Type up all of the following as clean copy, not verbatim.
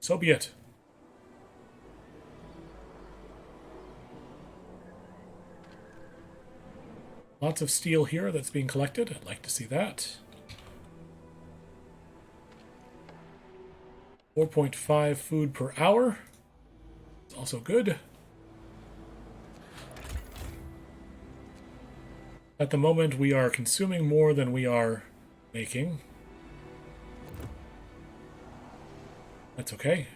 So be it. Lots of steel here that's being collected. I'd like to see that. 4.5 food per hour. It's also good. At the moment, we are consuming more than we are making. That's okay.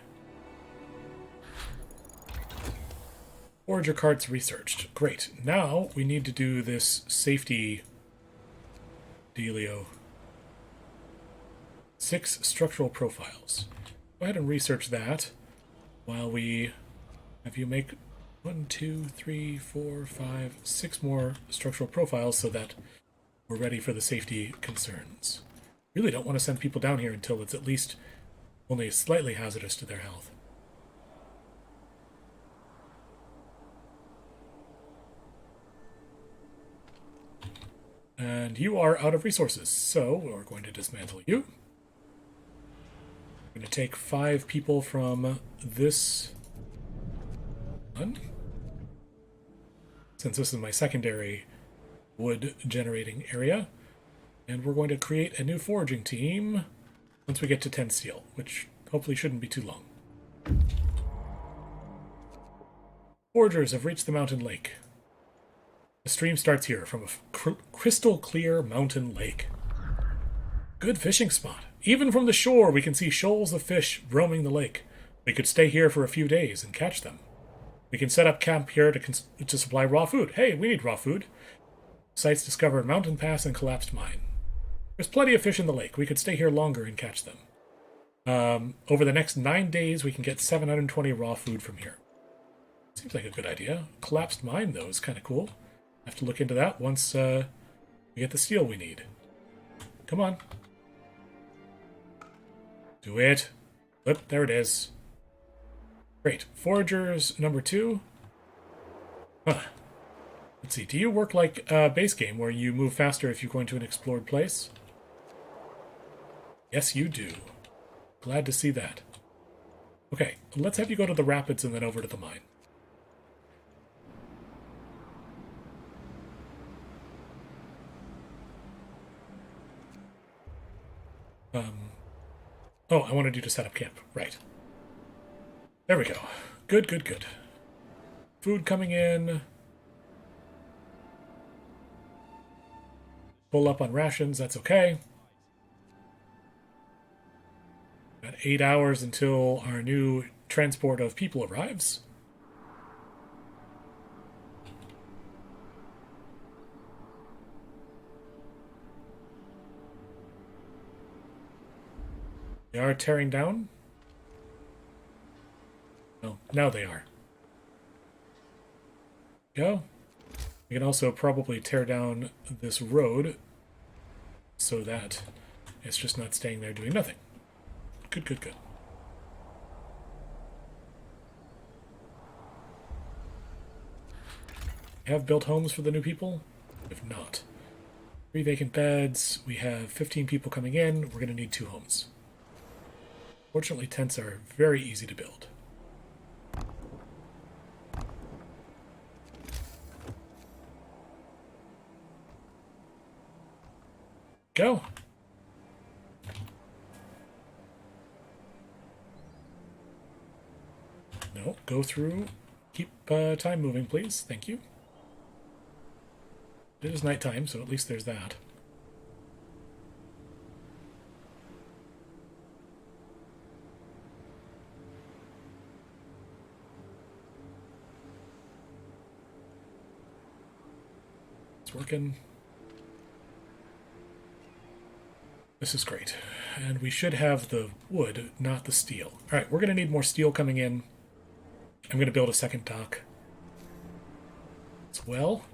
Forager carts researched. Great. Now we need to do this safety dealio. 6 structural profiles. Go ahead and research that while we have you make 1, 2, 3, 4, 5, 6 more structural profiles so that we're ready for the safety concerns. Really don't want to send people down here until it's at least only slightly hazardous to their health. And you are out of resources, so we're going to dismantle you. I'm going to take 5 people from this one, since this is my secondary wood generating area. And we're going to create a new foraging team once we get to 10 steel, which hopefully shouldn't be too long. Foragers have reached the mountain lake. The stream starts here from a crystal clear mountain lake. Good fishing spot. Even from the shore, we can see shoals of fish roaming the lake. We could stay here for a few days and catch them. We can set up camp here to supply raw food. Hey, we need raw food. Sites discovered mountain pass and collapsed mine. There's plenty of fish in the lake. We could stay here longer and catch them. Over the next 9 days, we can get 720 raw food from here. Seems like a good idea. Collapsed mine, though, is kind of cool. Have to look into that once we get the steel we need. Come on. Do it. Oop, there it is. Great. Foragers number 2. Huh. Let's see. Do you work like a base game where you move faster if you go into an explored place? Yes, you do. Glad to see that. Okay, let's have you go to the rapids and then over to the mine. Oh, I wanted you to set up camp. Right. There we go. Good, good, good. Food coming in. Pull up on rations, that's okay. Got 8 hours until our new transport of people arrives. They are tearing down? No, now they are. Go. We can also probably tear down this road so that it's just not staying there doing nothing. Good, good, good. Have built homes for the new people? If not. 3 vacant beds. We have 15 people coming in. We're going to need 2 homes. Fortunately, tents are very easy to build. Go. No, go through. Keep time moving, please. Thank you. It is nighttime, so at least there's that. It's working. This is great. And we should have the wood, not the steel. All right, we're going to need more steel coming in. I'm going to build a second dock as well.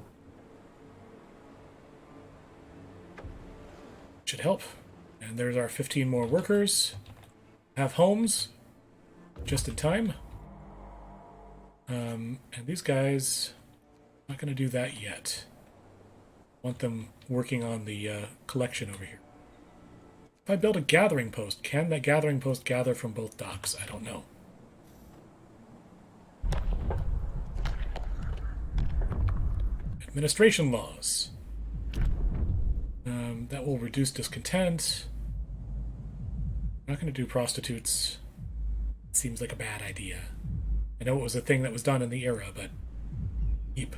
Should help. And there's our 15 more workers. Have homes just in time. And these guys, not going to do that yet. Want them working on the collection over here. If I build a gathering post, can that gathering post gather from both docks? I don't know. Administration laws. That will reduce discontent. I'm not going to do prostitutes. It seems like a bad idea. I know it was a thing that was done in the era, but keep.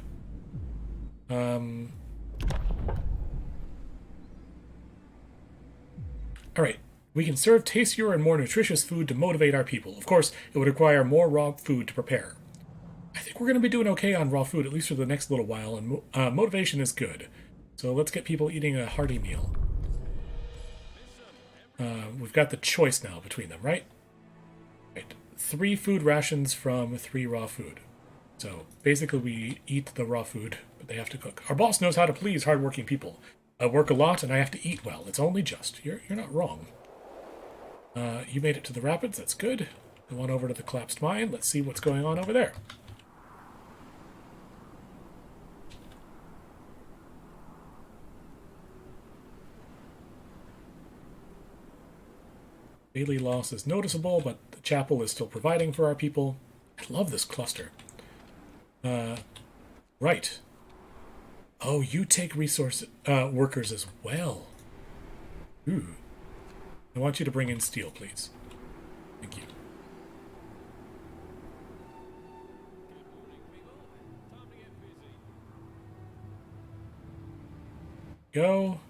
Alright, we can serve tastier and more nutritious food to motivate our people. Of course, it would require more raw food to prepare. I think we're going to be doing okay on raw food, at least for the next little while, and motivation is good. So let's get people eating a hearty meal. We've got the choice now between them, right? Right. 3 food rations from 3 raw food. So basically we eat the raw food, but they have to cook. Our boss knows how to please hardworking people. I work a lot and I have to eat well. It's only just. You're not wrong. You made it to the rapids. That's good. Go on over to the collapsed mine. Let's see what's going on over there. Daily loss is noticeable, but the chapel is still providing for our people. I love this cluster. Right. Oh, you take resource workers as well. Ooh. I want you to bring in steel, please. Thank you. Go.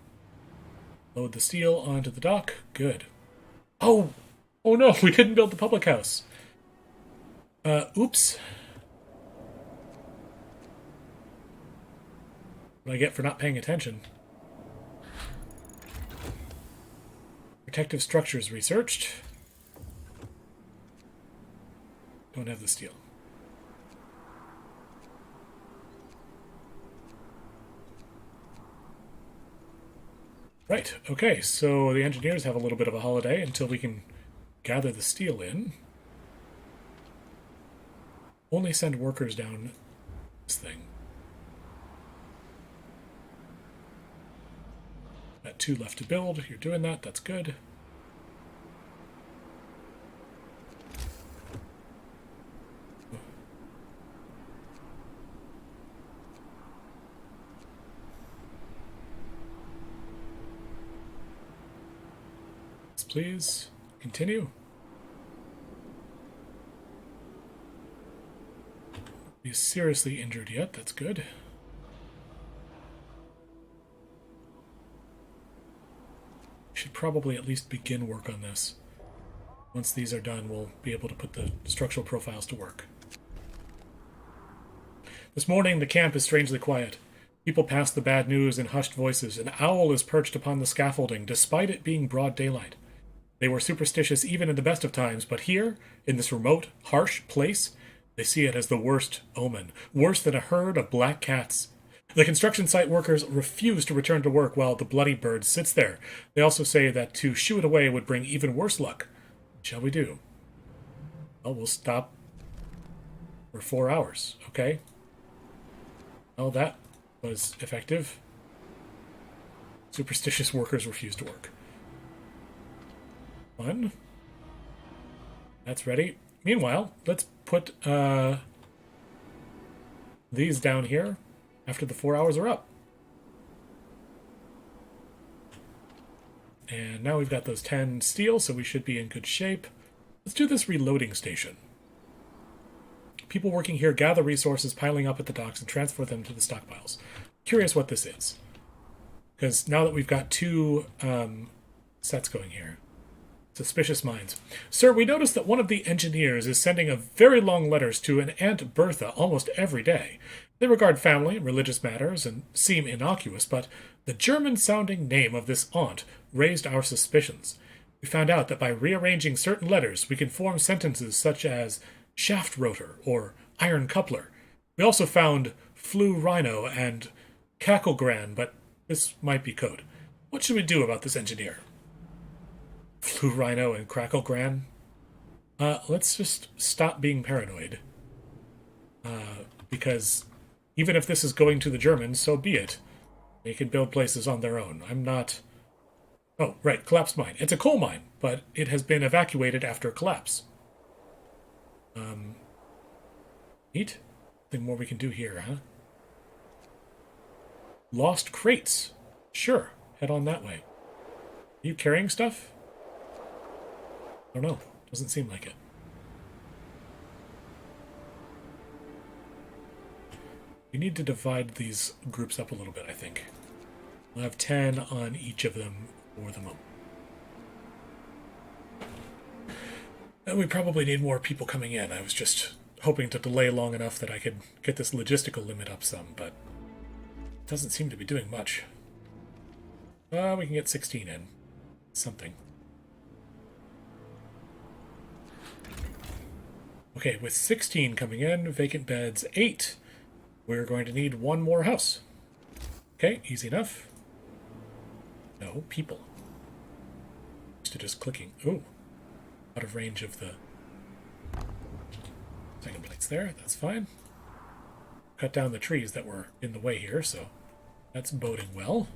Load the steel onto the dock. Good. Oh! Oh no, we couldn't build the public house. Oops. What do I get for not paying attention? Protective structures researched. Don't have the steel. Right, okay, so the engineers have a little bit of a holiday until we can gather the steel in. Only send workers down this thing. Got 2 left to build. You're doing that. That's good. Yes, please. Continue. He's seriously injured yet. That's good. Should probably at least begin work on this. Once these are done, we'll be able to put the structural profiles to work. This morning, the camp is strangely quiet. People pass the bad news in hushed voices. An owl is perched upon the scaffolding, despite it being broad daylight. They were superstitious even in the best of times, but here, in this remote, harsh place, they see it as the worst omen, worse than a herd of black cats. The construction site workers refuse to return to work while the bloody bird sits there. They also say that to shoo it away would bring even worse luck. What shall we do? Well, we'll stop for 4 hours, okay? Well, that was effective. Superstitious workers refuse to work. 1. That's ready. Meanwhile, let's put these down here after the 4 hours are up. And now we've got those 10 steel, so we should be in good shape. Let's do this reloading station. People working here gather resources piling up at the docks and transfer them to the stockpiles. Curious what this is. Because now that we've got 2 sets going here. Suspicious minds. Sir, we noticed that one of the engineers is sending a very long letters to an Aunt Bertha almost every day. They regard family, religious matters, and seem innocuous, but the German-sounding name of this aunt raised our suspicions. We found out that by rearranging certain letters, we can form sentences such as shaft rotor or iron coupler. We also found flu rhino and cacklegran, but this might be code. What should we do about this engineer? Flu rhino and cracklegran? Let's just stop being paranoid. Because even if this is going to the Germans, so be it. They can build places on their own. I'm not Oh, right, collapsed mine. It's a coal mine, but it has been evacuated after collapse. Neat. Nothing more we can do here, huh? Lost crates. Sure, head on that way. Are you carrying stuff? I don't know. Doesn't seem like it. We need to divide these groups up a little bit, I think. We'll have 10 on each of them for the moment. And we probably need more people coming in. I was just hoping to delay long enough that I could get this logistical limit up some, but it doesn't seem to be doing much. We can get 16 in. Something. Okay, with 16 coming in, vacant beds 8, we're going to need one more house. Okay, easy enough. No, people. Used to just clicking. Ooh. Out of range of the second plates there. That's fine. Cut down the trees that were in the way here, so that's boding well.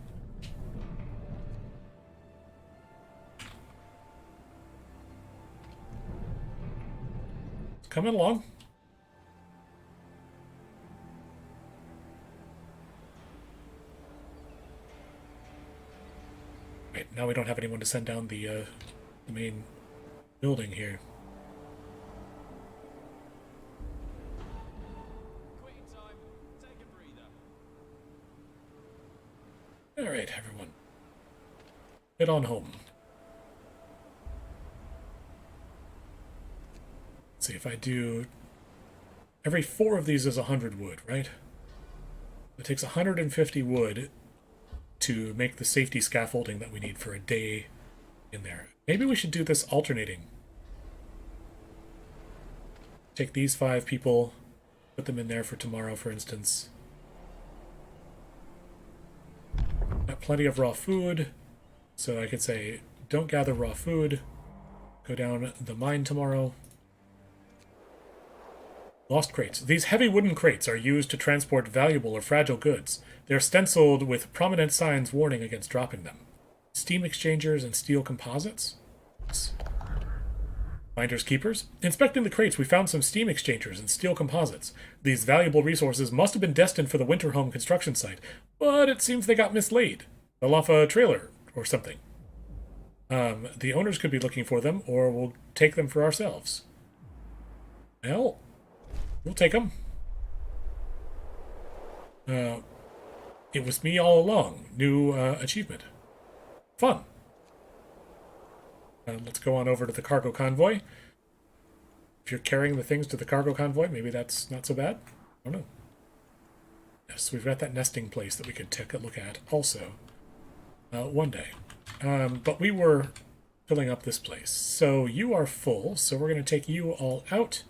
It's coming along. Right, now we don't have anyone to send down the main building here. Quitting time. Take a breather. All right, everyone. Head on home. Let's see if I do. Every 4 of these is 100 wood, right? It takes 150 wood to make the safety scaffolding that we need for a day in there. Maybe we should do this alternating. Take these 5 people, put them in there for tomorrow, for instance. Got plenty of raw food, so I could say, don't gather raw food. Go down the mine tomorrow. Lost crates. These heavy wooden crates are used to transport valuable or fragile goods. They are stenciled with prominent signs warning against dropping them. Steam exchangers and steel composites. Finders keepers. Inspecting the crates, we found some steam exchangers and steel composites. These valuable resources must have been destined for the winter home construction site, but it seems they got mislaid. Fell off a trailer or something. The owners could be looking for them, or we'll take them for ourselves. Well, we'll take them. It was me all along. New achievement. Fun. Let's go on over to the cargo convoy. If you're carrying the things to the cargo convoy, maybe that's not so bad. I don't know. Yes, we've got that nesting place that we could take a look at also one day. But we were filling up this place. So you are full, so we're going to take you all out.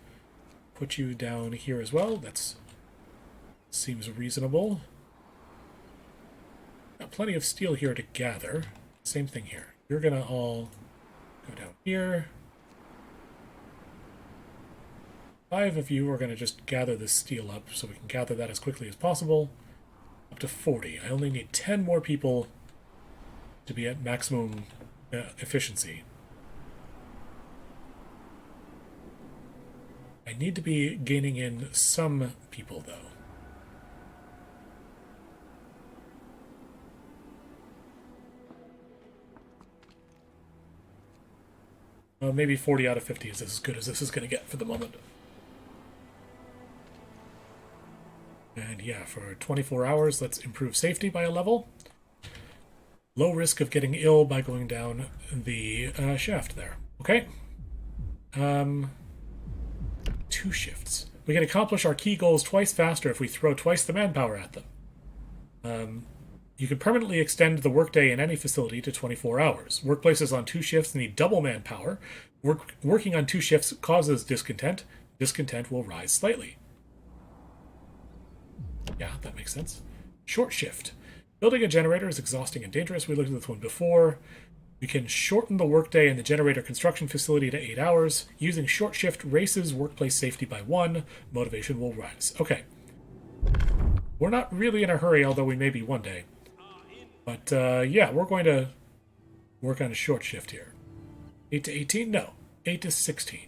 Put you down here as well. That seems reasonable. Got plenty of steel here to gather. Same thing here. You're going to all go down here. 5 of you are going to just gather this steel up so we can gather that as quickly as possible. Up to 40. I only need 10 more people to be at maximum efficiency. I need to be gaining in some people, though. Maybe 40 out of 50 is as good as this is going to get for the moment. And yeah, for 24 hours, let's improve safety by a level. Low risk of getting ill by going down the shaft there. Okay. 2 shifts. We can accomplish our key goals twice faster if we throw twice the manpower at them. You can permanently extend the workday in any facility to 24 hours. Workplaces on 2 shifts need double manpower. Working on 2 shifts causes discontent. Discontent will rise slightly. Yeah, that makes sense. Short shift. Building a generator is exhausting and dangerous. We looked at this one before. We can shorten the workday in the generator construction facility to 8 hours. Using short shift races workplace safety by 1. Motivation will rise. Okay. We're not really in a hurry, although we may be one day. But yeah, we're going to Work on a short shift here. 8 to 18? No. 8 to 16.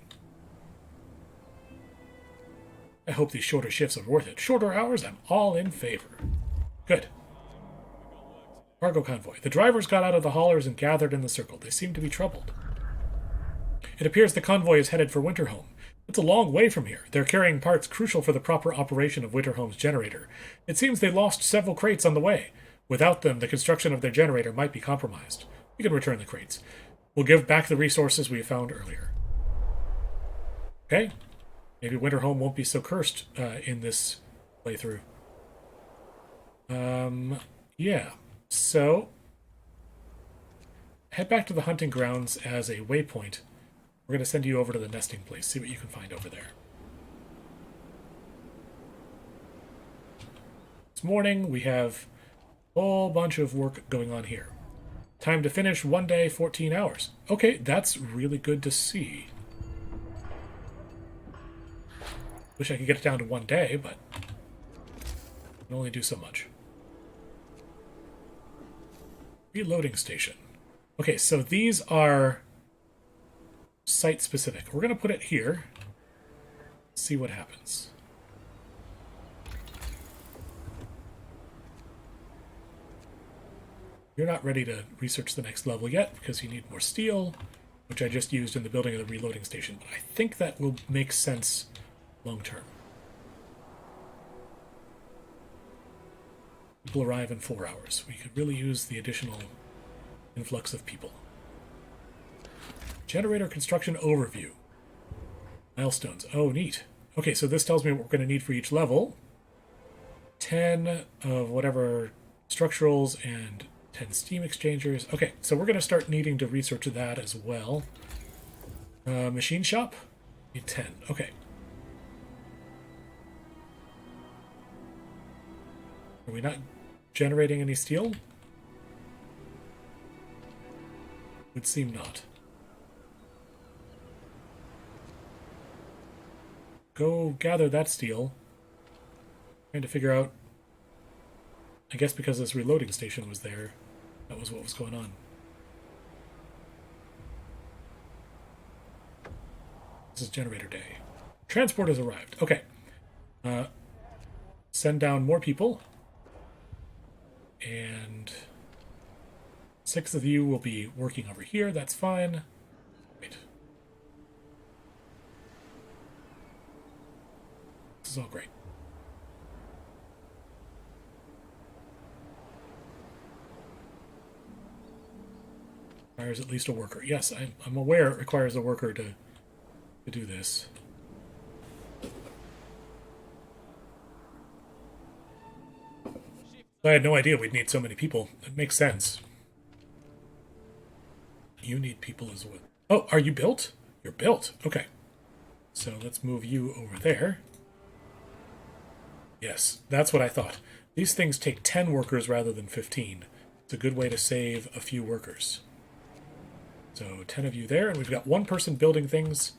I hope these shorter shifts are worth it. Shorter hours, I'm all in favor. Good. Cargo convoy. The drivers got out of the haulers and gathered in the circle. They seem to be troubled. It appears the convoy is headed for Winterhome. It's a long way from here. They're carrying parts crucial for the proper operation of Winterhome's generator. It seems they lost several crates on the way. Without them, the construction of their generator might be compromised. We can return the crates. We'll give back the resources we found earlier. Okay. Maybe Winterhome won't be so cursed in this playthrough. Yeah. So, head back to the hunting grounds as a waypoint. We're going to send you over to the nesting place. See what you can find over there. This morning, we have a whole bunch of work going on here. Time to finish 1 day, 14 hours. Okay, that's really good to see. Wish I could get it down to 1 day, but I can only do so much. Reloading station. Okay, so these are site-specific. We're going to put it here. See what happens. You're not ready to research the next level yet because you need more steel, which I just used in the building of the reloading station. But I think that will make sense long term. People arrive in 4 hours. We could really use the additional influx of people. Generator construction overview. Milestones. Oh, neat. Okay, so this tells me what we're going to need for each level. 10 of whatever structurals and 10 steam exchangers. Okay, so we're going to start needing to research that as well. Machine shop? Need 10. Okay. Are we not generating any steel? Would seem not. Go gather that steel. Trying to figure out... I guess because this reloading station was there, that was what was going on. This is generator day. Transport has arrived. Okay. Send down more people. And 6 of you will be working over here. That's fine. Wait. This is all great. Requires at least a worker. Yes, I'm aware it requires a worker to do this. I had no idea we'd need so many people. It makes sense. You need people as well. Oh, are you built? You're built. Okay. So let's move you over there. Yes, that's what I thought. These things take 10 workers rather than 15. It's a good way to save a few workers. So 10 of you there, and we've got 1 person building things,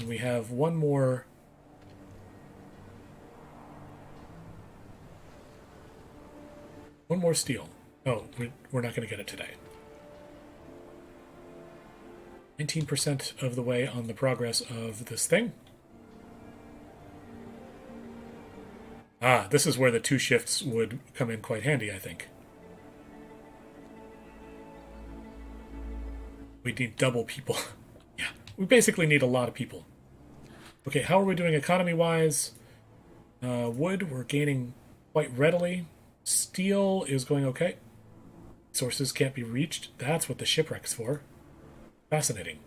and we have 1 more. One more steel. Oh, we're not going to get it today. 19% of the way on the progress of this thing. Ah, this is where the 2 shifts would come in quite handy, I think. We need double people. Yeah, we basically need a lot of people. Okay, how are we doing economy-wise? Wood, we're gaining quite readily. Steel is going okay. Sources can't be reached. That's what the shipwreck's for. Fascinating.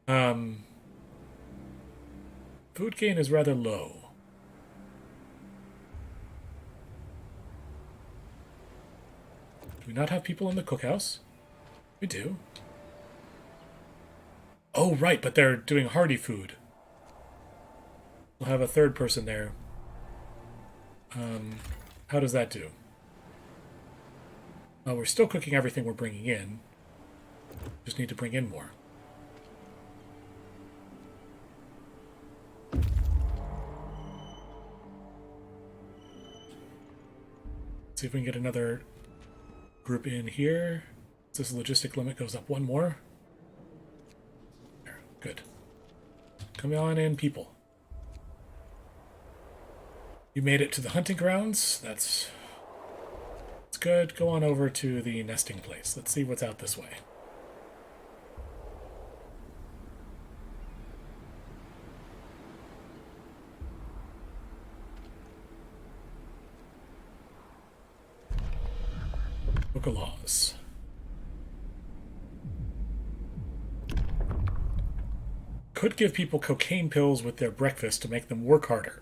Food gain is rather low. Do we not have people in the cookhouse? We do. Oh, right, but they're doing hearty food. We'll have a 3rd person there. How does that do? Well, we're still cooking everything we're bringing in. Just need to bring in more. See if we can get another group in here. This logistic limit goes up one more. There, good. Come on in, people. You made it to the hunting grounds. That's good. Go on over to the nesting place. Let's see what's out this way. Book of Laws. Could give people cocaine pills with their breakfast to make them work harder.